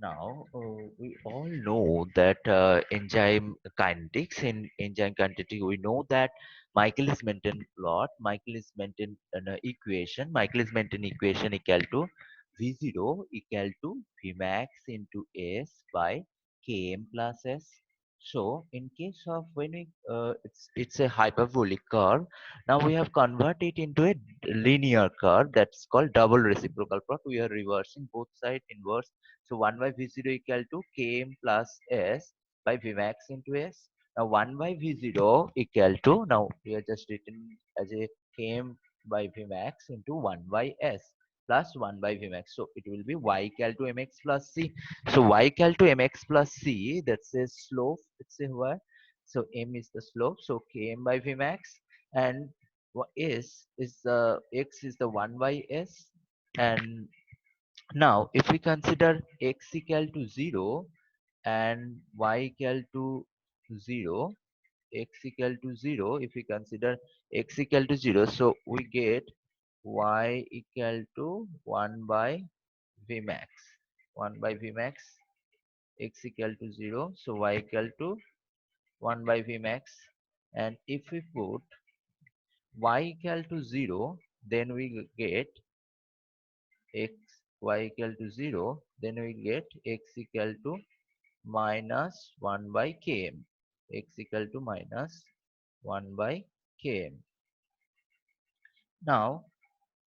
Now, we all know that enzyme kinetics, in enzyme kinetics, we know that Michaelis-Menten plot, Michaelis-Menten equation, Michaelis-Menten equation equal to V0 equal to Vmax into S by Km plus S. So, in case of when we, it's a hyperbolic curve. Now we have converted it into a linear curve that's called double reciprocal plot. We are reversing both sides inverse, so 1 by V0 equal to Km plus S by Vmax into S. Now 1 by V0 equal to, now we are just written as a Km by Vmax into 1 by S plus 1 by Vmax. So it will be Y equal to Mx plus C. So Y equal to Mx plus C, that's a slope, it's a what? So M is the slope, so Km by Vmax, and S is the, X is the 1 by S, and now, if we consider x equal to 0 and y equal to 0, x equal to 0, if we consider x equal to 0, so we get y equal to 1 by Vmax. 1 by Vmax, x equal to 0, so y equal to 1 by Vmax. And if we put y equal to 0, then we get x, y equal to 0, then we get x equal to minus 1 by km, x equal to minus 1 by km. Now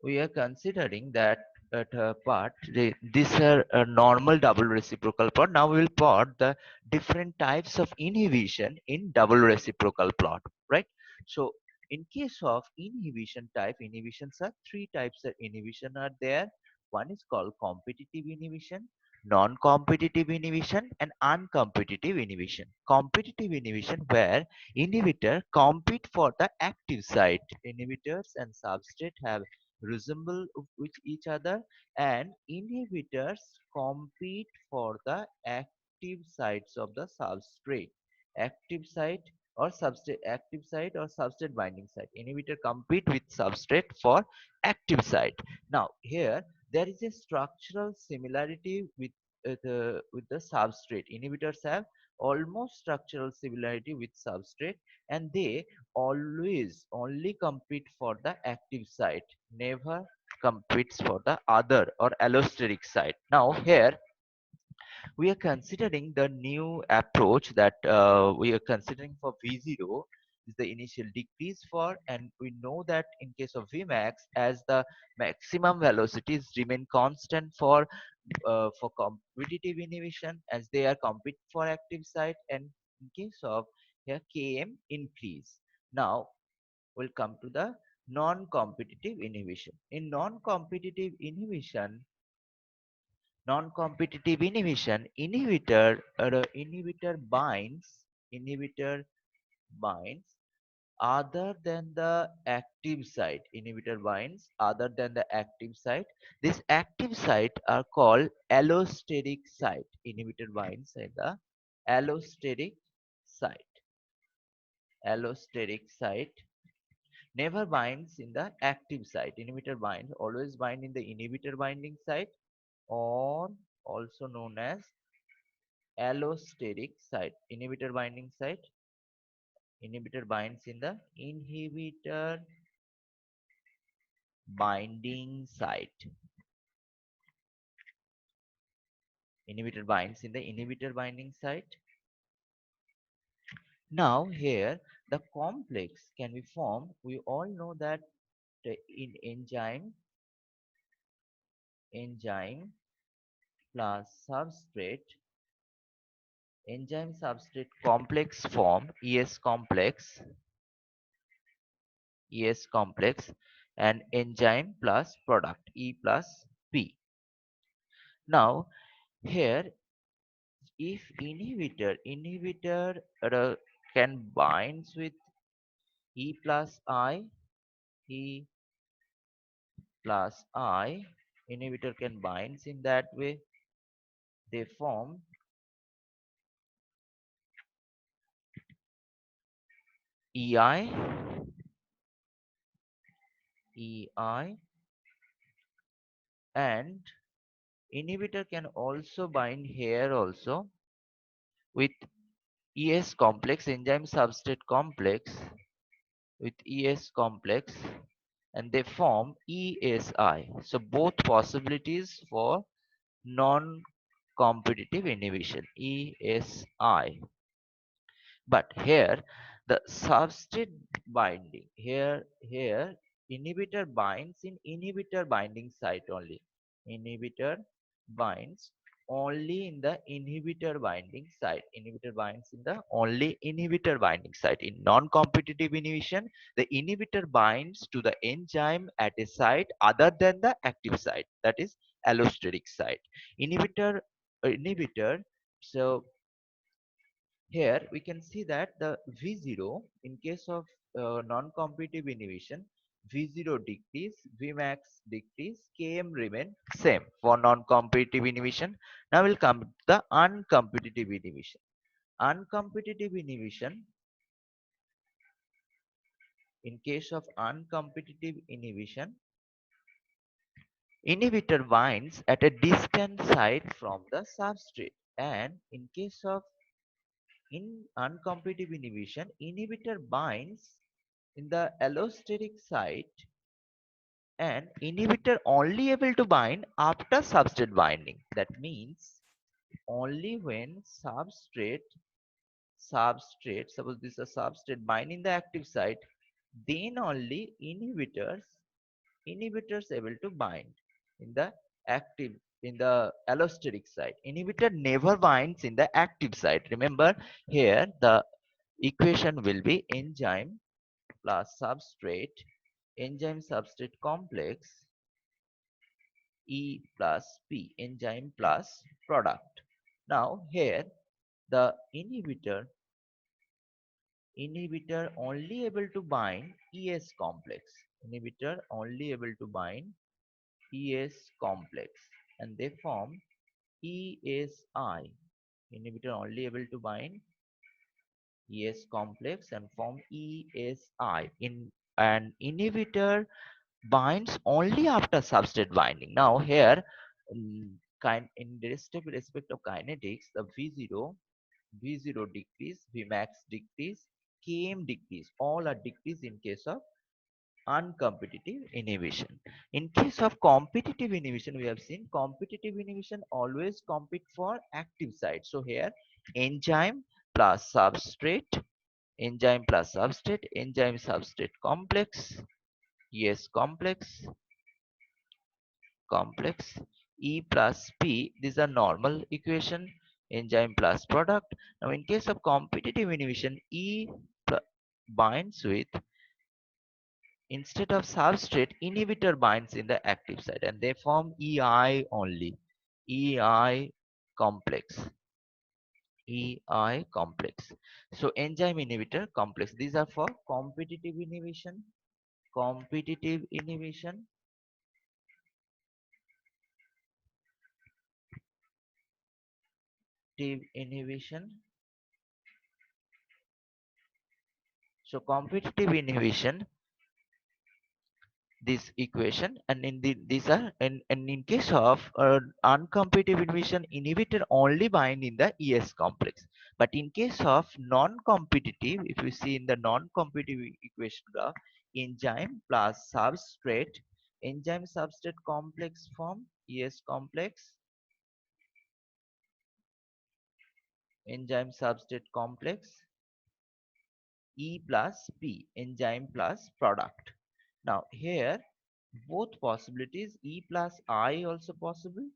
we are considering that at part these are a normal double reciprocal plot. Now we will plot the different types of inhibition in double reciprocal plot, right? So in case of inhibition type, inhibitions are three types of inhibition are there. One is called competitive inhibition, non-competitive inhibition, and uncompetitive inhibition. Competitive inhibition where inhibitor compete for the active site. Inhibitors and substrate have resemble with each other, and inhibitors compete for the active sites of the substrate. Active site or substrate, active site or substrate binding site. Inhibitor compete with substrate for active site. Now here there is a structural similarity with the substrate. Inhibitors have almost structural similarity with substrate, and they always only compete for the active site, never competes for the other or allosteric site. Now here we are considering the new approach that we are considering for V0 is the initial decrease for, and we know that in case of Vmax, as the maximum velocities remain constant for competitive inhibition, as they are compete for active site, and in case of here Km increase. Now we'll come to the non-competitive inhibition. In non-competitive inhibition, inhibitor binds other than the active site. Inhibitor binds other than the active site. This active site are called allosteric site. Inhibitor binds at the allosteric site. Allosteric site never binds in the active site. Inhibitor binds always bind in the inhibitor binding site, or also known as allosteric site. Inhibitor binding site. Inhibitor binds in the inhibitor binding site. Inhibitor binds in the inhibitor binding site. Now here the complex can be formed. We all know that in enzyme plus substrate, enzyme substrate complex form ES complex, and enzyme plus product E plus P. Now here if inhibitor can binds with E plus E plus I, inhibitor can binds in that way, they form EI, EI, and inhibitor can also bind here also with ES complex, enzyme substrate complex, with ES complex, and they form ESI. So both possibilities for non-competitive inhibition, ESI. But here the substrate binding, here inhibitor binds in inhibitor binding site only. Inhibitor binds only in the inhibitor binding site. Inhibitor binds in the only inhibitor binding site. In non-competitive inhibition, the inhibitor binds to the enzyme at a site other than the active site, that is allosteric site. Inhibitor so here we can see that the V0 in case of non-competitive inhibition, V0 decrease, Vmax decrease, Km remain same for non-competitive inhibition. Now we'll come to the uncompetitive inhibition. Uncompetitive inhibition, in case of uncompetitive inhibition, inhibitor binds at a distant site from the substrate, and in case of in uncompetitive inhibition, inhibitor binds in the allosteric site, and inhibitor only able to bind after substrate binding. That means only when substrate, suppose this is a substrate binding the active site, then only inhibitors able to bind in the active, in the allosteric site. Inhibitor never binds in the active site. Remember here the equation will be enzyme plus substrate, enzyme substrate complex, E plus P, enzyme plus product. Now here the inhibitor only able to bind ES complex. Inhibitor only able to bind ES complex, and they form ESI. Inhibitor only able to bind ES complex and form ESI. In an inhibitor binds only after substrate binding. Now here, in respect of kinetics, the V0 decrease, Vmax decrease, Km decrease, all are decreased in case of uncompetitive inhibition. In case of competitive inhibition, we have seen competitive inhibition always compete for active site. So here enzyme plus substrate, enzyme substrate complex, ES complex, E plus P. These are normal equation, enzyme plus product. Now in case of competitive inhibition, binds with, instead of substrate, inhibitor binds in the active site, and they form EI only. EI complex. EI complex. So enzyme inhibitor complex. These are for competitive inhibition. Competitive inhibition. Inhibition. So competitive inhibition, this equation, and these are, and in case of uncompetitive inhibition, inhibitor only bind in the ES complex. But in case of non-competitive, if you see in the non-competitive equation graph, enzyme plus substrate, enzyme substrate complex form ES complex, enzyme substrate complex, E plus P, enzyme plus product. Now here both possibilities, E plus I also possible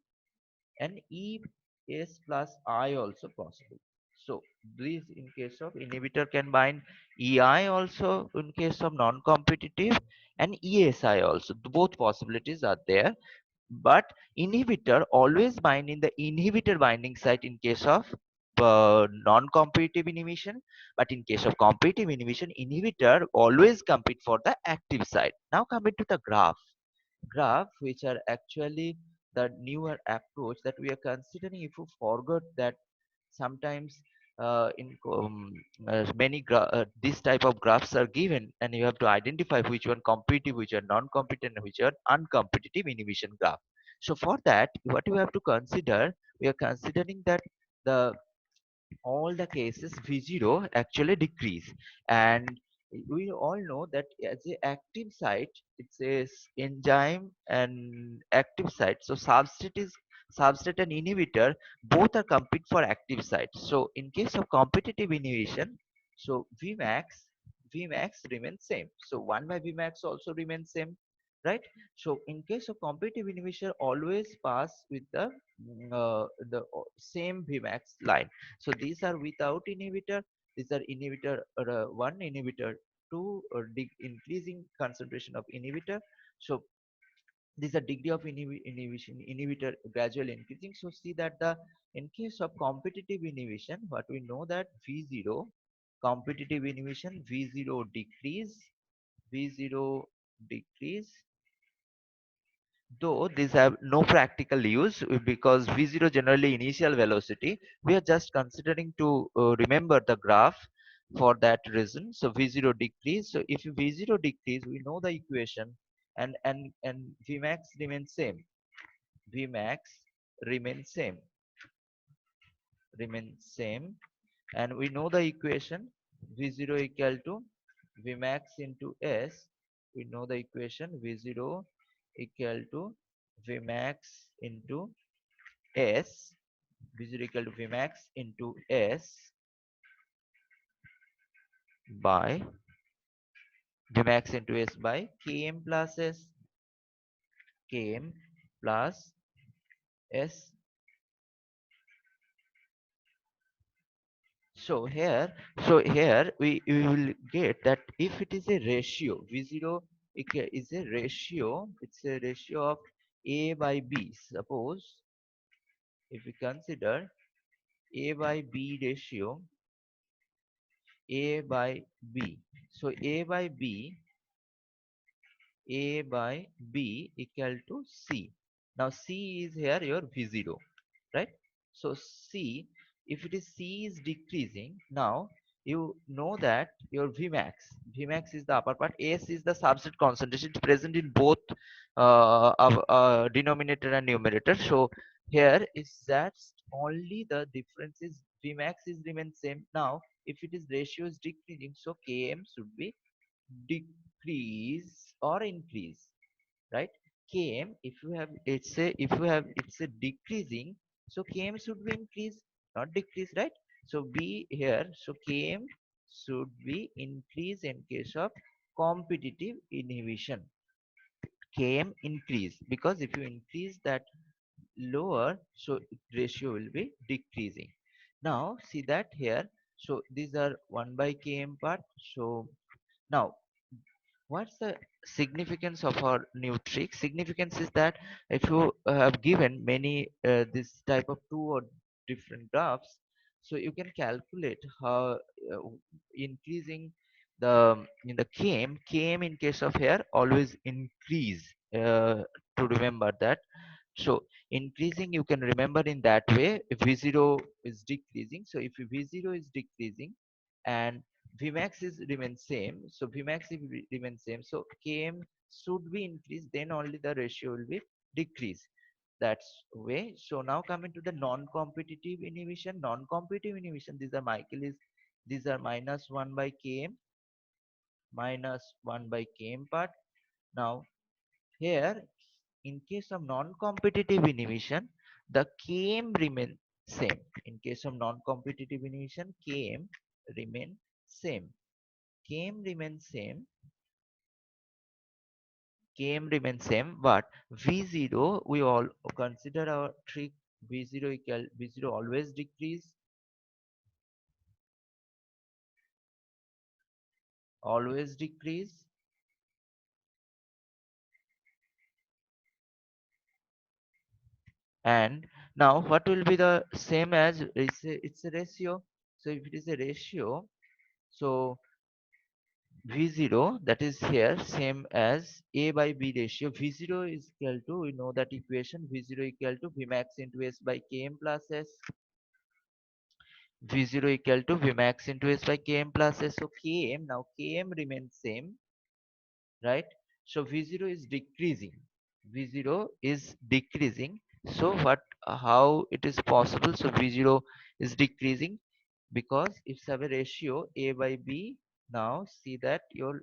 and ES plus I also possible. So these, in case of inhibitor, can bind EI also in case of non-competitive, and ESI also. Both possibilities are there, but inhibitor always bind in the inhibitor binding site in case of non-competitive inhibition, but in case of competitive inhibition, inhibitor always compete for the active site. Now coming to the graph, which are actually the newer approach that we are considering. If you forgot that sometimes this type of graphs are given, and you have to identify which one competitive, which are non-competitive, and which are uncompetitive inhibition graph. So for that, what we have to consider, we are considering that the all the cases V0 actually decrease. And we all know that as a active site, it's a enzyme and active site. So substrate and inhibitor both are compete for active sites. So in case of competitive inhibition, so Vmax remains same. So 1 by Vmax also remains same, right? So in case of competitive inhibition, always pass with the same Vmax line. So these are without inhibitor. These are inhibitor one, inhibitor two, or increasing concentration of inhibitor. So these are degree of inhibition inhibitor gradually increasing. So see that the in case of competitive inhibition, what we know that V0 competitive inhibition V0 decrease, V0 decrease, though these have no practical use because V0 generally initial velocity. We are just considering to remember the graph for that reason. So V0 decrease. So if V0 decrease, we know the equation, and Vmax remains same. Vmax remains same, and we know the equation V0 equal to Vmax into S. We know the equation V0 equal to Vmax into S. V0 equal to Vmax into S by Vmax into S by Km plus S. Km plus S. So here we will get that if it is a ratio, V0 is a ratio, it's a ratio of A by B. Suppose if we consider A by B ratio, A by B. So A by B equal to C. Now C is here your V0, right? So C, if it is C is decreasing, now you know that your Vmax is the upper part, S is the substrate concentration, it's present in both denominator and numerator. So here is that only the difference is Vmax is remain same. Now if it is ratio is decreasing, so Km should be decrease or increase, right? Km, if you have it's a decreasing, so Km should be increase, not decrease, right? So B here, so Km should be increase in case of competitive inhibition. Km increase, because if you increase that lower, so ratio will be decreasing. Now see that here, so these are 1 by Km part. So now what's the significance of our new trick? Significance is that if you have given many this type of two or different graphs, so you can calculate how increasing the in the km in case of here always increase, to remember that. So increasing you can remember in that way. If V0 is decreasing, so if V0 is decreasing and Vmax is remain same, so Vmax is remain same, so Km should be increased, then only the ratio will be decrease. That's way. So now coming to the non-competitive inhibition. Non-competitive inhibition, these are minus 1 by Km, minus 1 by Km part. Now here, in case of non-competitive inhibition, the Km remain same. In case of non-competitive inhibition, Km remain same. Km remains same. Km remains same, but V0 we all consider our trick. V0 equal V0 always decrease, always decrease. And now what will be the same as it's a ratio. So if it is a ratio, so V0 that is here same as A by B ratio. V0 is equal to, we know that equation, V0 equal to Vmax into S by Km plus S. V0 equal to Vmax into S by Km plus S. So Km, now Km remains same, right? So V0 is decreasing. V0 is decreasing. So what, how it is possible? So V0 is decreasing because it's have a ratio A by B. Now see that your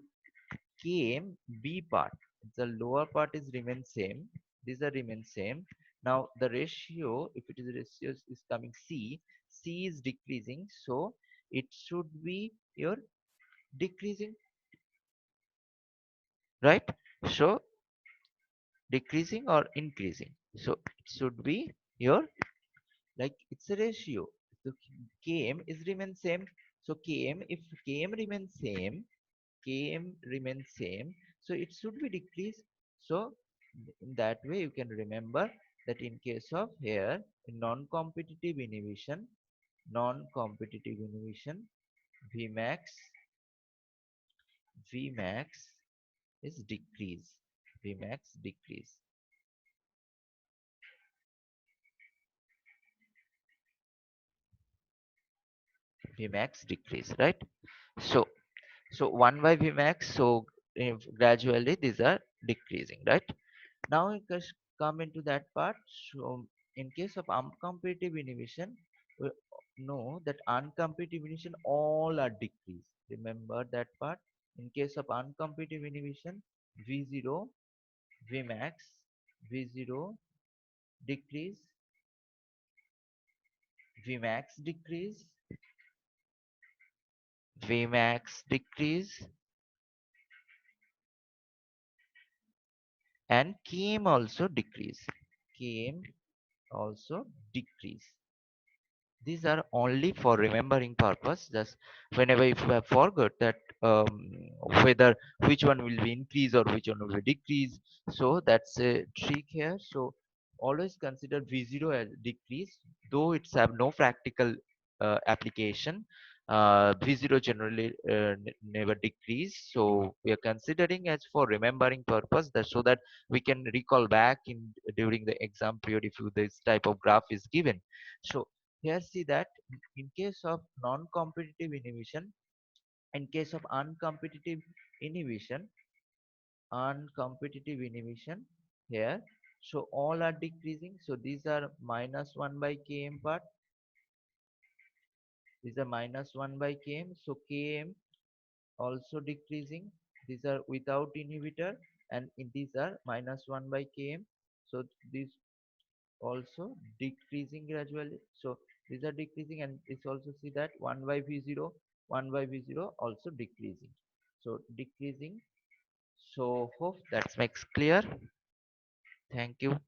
Km B part, the lower part is remain same. These are remain same. Now the ratio, if it is ratio is coming C, C is decreasing. So it should be your decreasing, right? So decreasing or increasing. So it should be your, like it's a ratio. So Km is remain same. So Km, if Km remains same, Km remains same, so it should be decreased. So in that way you can remember that in case of here in non-competitive inhibition, Vmax, Vmax is decrease. Vmax decrease. Vmax decrease, right? So so 1 by Vmax, so if gradually these are decreasing, right? Now we just come into that part. So in case of uncompetitive inhibition, we know that uncompetitive inhibition all are decreased. Remember that part. In case of uncompetitive inhibition, V0, Vmax, V0 decrease, Vmax decrease, Vmax decrease, and Km also decrease. Km also decrease. These are only for remembering purpose. Just whenever if you have forgot that whether which one will be increase or which one will be decrease, so that's a trick here. So always consider V0 as decrease, though it's have no practical application. V0 generally never decrease, so we are considering as for remembering purpose, that so that we can recall back in during the exam period if this type of graph is given. So here see that in case of non-competitive inhibition, in case of inhibition, uncompetitive inhibition here, so all are decreasing. So these are minus 1 by Km part, these are minus 1 by Km. So Km also decreasing. These are without inhibitor, and these are minus 1 by Km. So these also decreasing gradually. So these are decreasing, and it's also see that 1 by V0, 1 by V0 also decreasing. So decreasing. So hope that makes clear. Thank you.